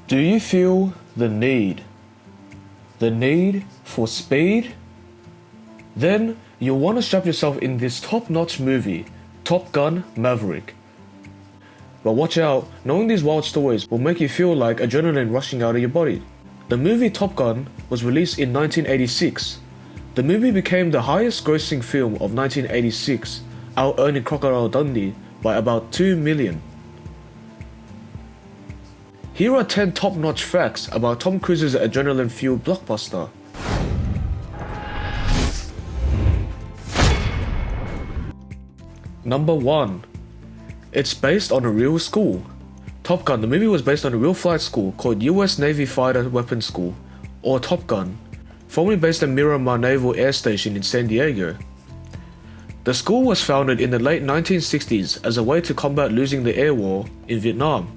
Do you feel the need? The need for speed? Then you'll want to strap yourself in this top-notch movie, Top Gun Maverick. But watch out, knowing these wild stories will make you feel like adrenaline rushing out of your body. The movie Top Gun was released in 1986. The movie became the highest grossing film of 1986, out-earning Crocodile Dundee by about $2 million. Here are 10 top-notch facts about Tom Cruise's adrenaline-fueled blockbuster. Number 1. It's based on a real school. Top Gun, the movie was based on a real flight school called US Navy Fighter Weapons School, or Top Gun, formerly based at Miramar Naval Air Station in San Diego. The school was founded in the late 1960s as a way to combat losing the air war in Vietnam.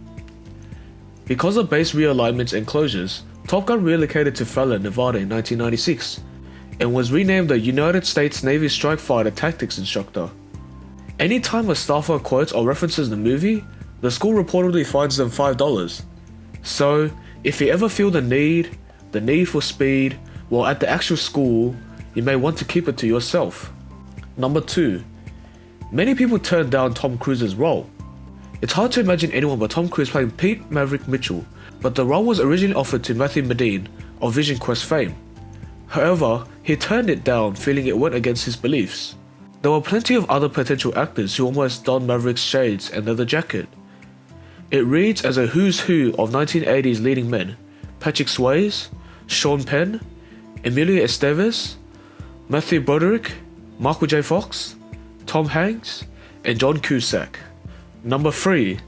Because of base realignments and closures, Top Gun relocated to Fallon, Nevada in 1996, and was renamed the United States Navy Strike Fighter Tactics Instructor. Anytime a staffer quotes or references the movie, the school reportedly fines them $5. So, if you ever feel the need for speed, while at the actual school, you may want to keep it to yourself. Number 2. Many people turned down Tom Cruise's role. It's hard to imagine anyone but Tom Cruise playing Pete Maverick Mitchell, but the role was originally offered to Matthew Modine of Vision Quest fame. However, he turned it down, feeling it went against his beliefs. There were plenty of other potential actors who almost donned Maverick's shades and leather jacket. It reads as a who's who of 1980s leading men: Patrick Swayze, Sean Penn, Emilio Estevez, Matthew Broderick, Michael J. Fox, Tom Hanks, and John Cusack. Number 3.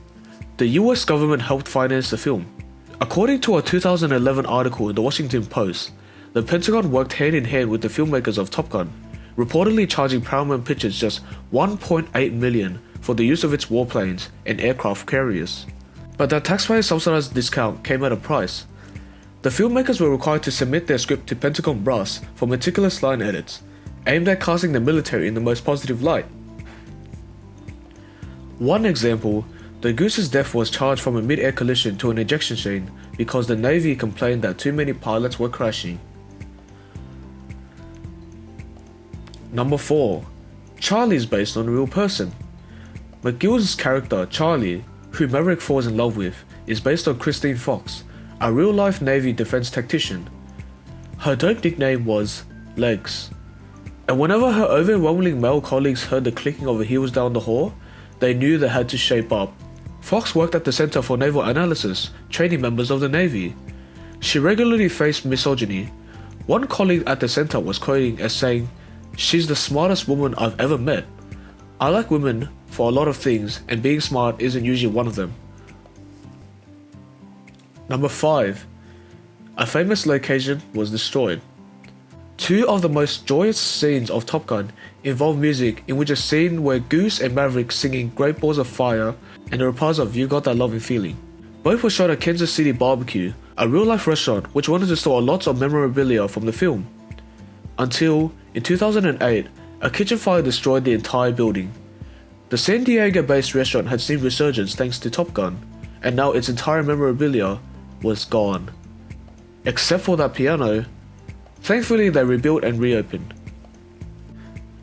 The US government helped finance the film. According to a 2011 article in the Washington Post, the Pentagon worked hand in hand with the filmmakers of Top Gun, reportedly charging Paramount Pictures just $1.8 million for the use of its warplanes and aircraft carriers. But that taxpayer-subsidized discount came at a price. The filmmakers were required to submit their script to Pentagon brass for meticulous line edits, aimed at casting the military in the most positive light. One example, the Goose's death was charged from a mid-air collision to an ejection chain because the Navy complained that too many pilots were crashing. Number 4. Charlie is based on a real person. McGill's character, Charlie, who Maverick falls in love with, is based on Christine Fox, a real-life Navy defense tactician. Her dope nickname was Legs. And whenever her overwhelmingly male colleagues heard the clicking of her heels down the hall, they knew they had to shape up. Fox worked at the Center for Naval Analysis, training members of the Navy. She regularly faced misogyny. One colleague at the center was quoted as saying, "She's the smartest woman I've ever met. I like women for a lot of things, and being smart isn't usually one of them." Number 5. A famous location was destroyed. 2 of the most joyous scenes of Top Gun involve music, in which a scene where Goose and Maverick singing Great Balls of Fire and a reprise of You Got That Loving Feeling. Both were shot at Kansas City Barbecue, a real-life restaurant which wanted to store lots of memorabilia from the film. Until, in 2008, a kitchen fire destroyed the entire building. The San Diego-based restaurant had seen resurgence thanks to Top Gun, and now its entire memorabilia was gone. Except for that piano. Thankfully, they rebuilt and reopened.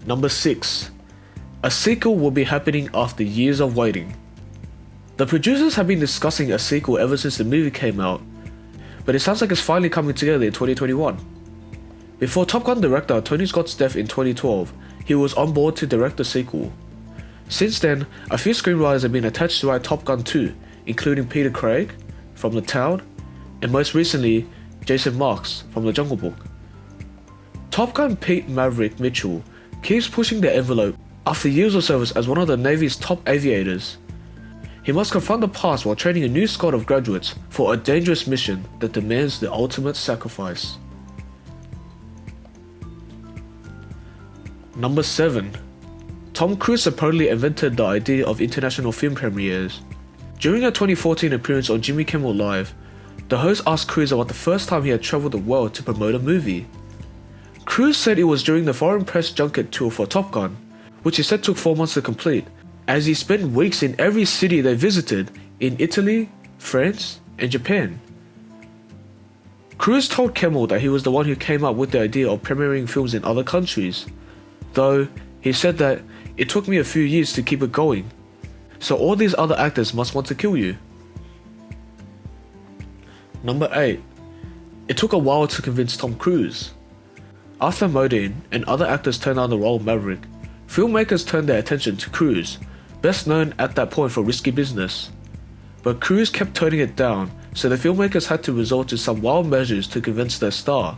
Number 6. A sequel will be happening after years of waiting. The producers have been discussing a sequel ever since the movie came out, but it sounds like it's finally coming together in 2021. Before Top Gun director Tony Scott's death in 2012, he was on board to direct the sequel. Since then, a few screenwriters have been attached to write Top Gun 2, including Peter Craig from The Town, and most recently, Jason Marks from The Jungle Book. Top Gun Pete Maverick Mitchell keeps pushing the envelope after years of service as one of the Navy's top aviators. He must confront the past while training a new squad of graduates for a dangerous mission that demands the ultimate sacrifice. Number 7. Tom Cruise supposedly invented the idea of international film premieres. During a 2014 appearance on Jimmy Kimmel Live, the host asked Cruise about the first time he had traveled the world to promote a movie. Cruise said it was during the foreign press junket tour for Top Gun, which he said took 4 months to complete, as he spent weeks in every city they visited in Italy, France, and Japan. Cruise told Kimmel that he was the one who came up with the idea of premiering films in other countries, though he said that it took me a few years to keep it going, so all these other actors must want to kill you. Number 8. It took a while to convince Tom Cruise. After Modine and other actors turned down the role of Maverick, filmmakers turned their attention to Cruise, best known at that point for Risky Business. But Cruise kept turning it down, so the filmmakers had to resort to some wild measures to convince their star.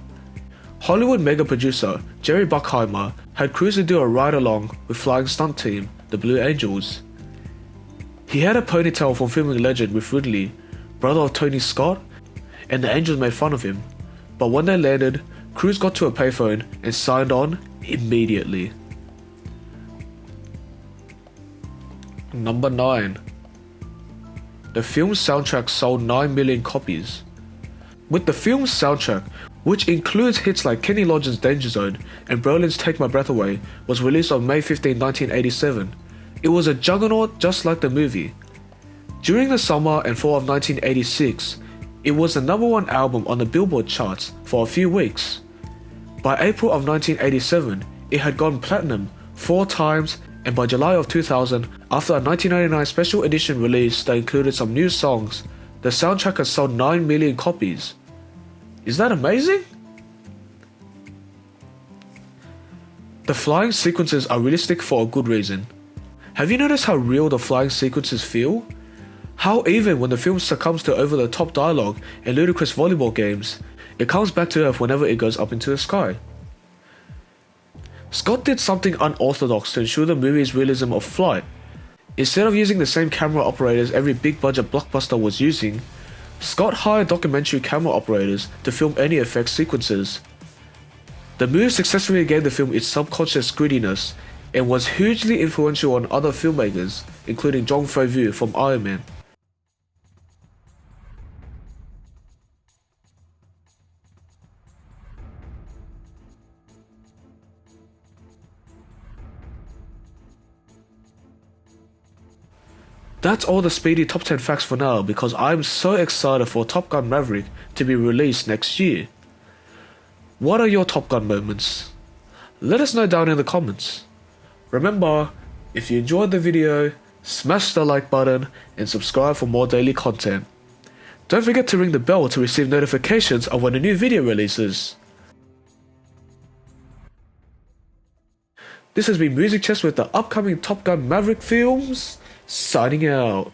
Hollywood mega producer Jerry Bruckheimer had Cruise to do a ride-along with flying stunt team, the Blue Angels. He had a ponytail from filming legend with Ridley, brother of Tony Scott, and the Angels made fun of him. But when they landed, Cruise got to a payphone and signed on immediately. Number 9. The film's soundtrack sold 9 million copies. With the film's soundtrack, which includes hits like Kenny Loggins' Danger Zone and Brolin's Take My Breath Away, was released on May 15, 1987. It was a juggernaut just like the movie. During the summer and fall of 1986, it was the #1 album on the Billboard charts for a few weeks. By April of 1987, it had gone platinum 4 times, and by July of 2000, after a 1999 special edition release that included some new songs, the soundtrack has sold 9 million copies. Is that amazing? The flying sequences are realistic for a good reason. Have you noticed how real the flying sequences feel? How even when the film succumbs to over-the-top dialogue and ludicrous volleyball games, it comes back to earth whenever it goes up into the sky. Scott did something unorthodox to ensure the movie's realism of flight. Instead of using the same camera operators every big-budget blockbuster was using, Scott hired documentary camera operators to film any effects sequences. The move successfully gave the film its subconscious grittiness and was hugely influential on other filmmakers, including Jon Favreau from Iron Man. That's all the Speedy Top 10 facts for now, because I'm so excited for Top Gun Maverick to be released next year. What are your Top Gun moments? Let us know down in the comments. Remember, if you enjoyed the video, smash the like button and subscribe for more daily content. Don't forget to ring the bell to receive notifications of when a new video releases. This has been Music Chess with the upcoming Top Gun Maverick films. Signing out.